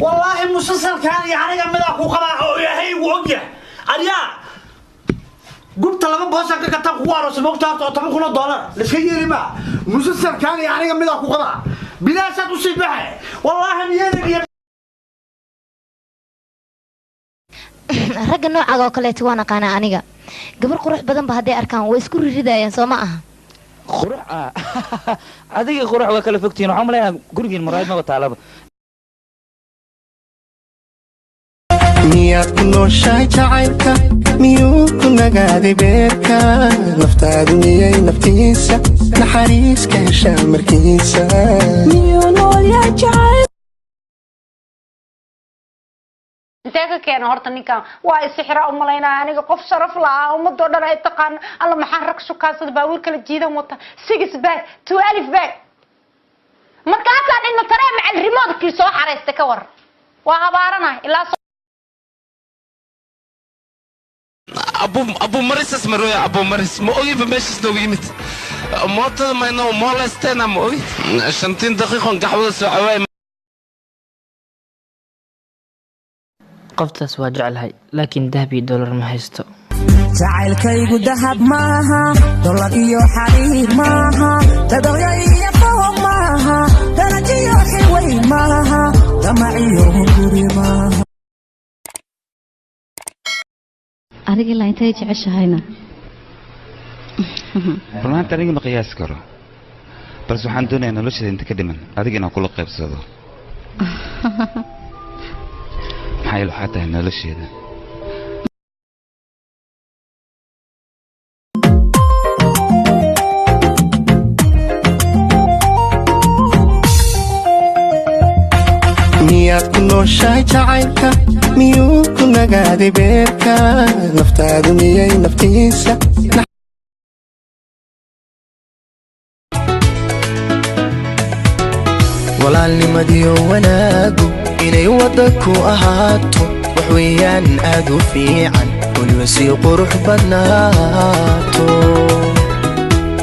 والله المسلسل كان يعني قمدا كو قبا ياهي ووجه عليا قلت لما بوسك كتب خوارو سموقتا $10,000 لسكيري ما مسلسل كان يعني قمدا كو قبا بلا سد وسبحه والله نيري ragga noocaga oo kale waan aqaan aniga gabar qurux badan ba haday arkaan way isku riridayaan soo ma aha qurux adiga qurux waa kala fogtiin waxaan leeyahay gurigiin marayd ma taalaba miyaad ku nooshahay jacaylka miyuu ku nagaaday beerka naftaadu miyay naftiisa naxariis ka heshaa markiisa miyuu nool yahay jacayl inteeka keena horta ninkan waa isixira u malaynaa aniga qof sharaf laa ummadoo dhan ay taqaan alla maxaan rag sukaasada baabuur kala jiidan wata 6 bag 12 bag markaasaan inna taree macal remote-kii soo xareystay ka war waa habaaranahay ilaa أبو مريس اسمه رويا أبو مريس مؤوي بمشيش لو يمت موت ما إنه مولستنا مؤوي 20 دقيقة قحوة سعواي قفتس واجعلها لكن ذهبي $1 ما هيستو jacaylkaygu dahab maaha dollar iyo xariir maaha dadaya iyo fawq maaha darajiyo xilway maaha damaciyo guri maaha adiga la intay jeceshahayna runaanta aniga ma qiyaas karo bas waxaan doonayaa nolosheeda inta ka dhiman adiga inaan kula qaybsado maxay lu xataa nolosheeda miyaad ku nooshahay jacaylka miyuu ku nagaaday beerka naftaadu miyay naftiisa walaalnimadiyo wanaagu inay wada ku ahaato wax weeyaan aad u fiican weliba sii qurux badnaato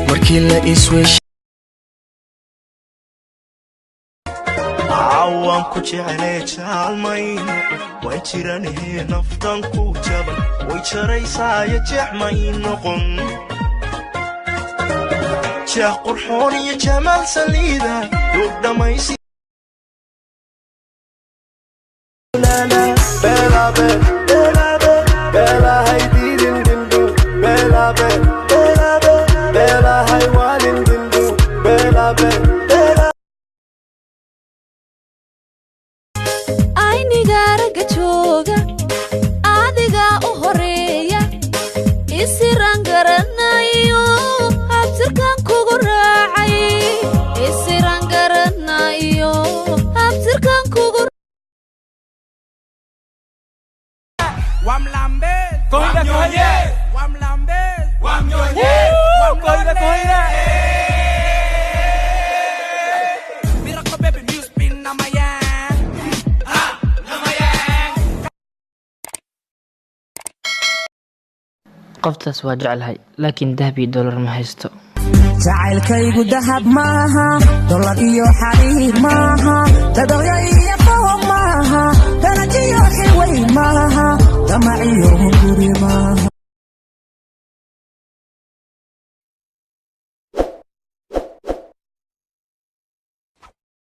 markii la isweesh waan ku jeclay jaalmayn way jiranee naftan ku jabay way jaraysaa jeexmay noqon jeex qurxoon iyo jamaal saliida dub dhamaysi bela bela bela haydin dindu bela bela bela haywalin dindu bela bela jooga adiga u horeeya isiraan garanayo habtirkan kugu raacay isiraan garanayo habtirkan kugu wamlambe koida koide wamlambe wamyoye koida koida miracle baby music bin namaya قفتس واجعلها لكن ذهبي $1 ما هيستو jacaylkaygu dahab maaha dollar iyo xariir maaha dadaya iyo fawq maaha darajiyo xilway maaha damaciyo guri maaha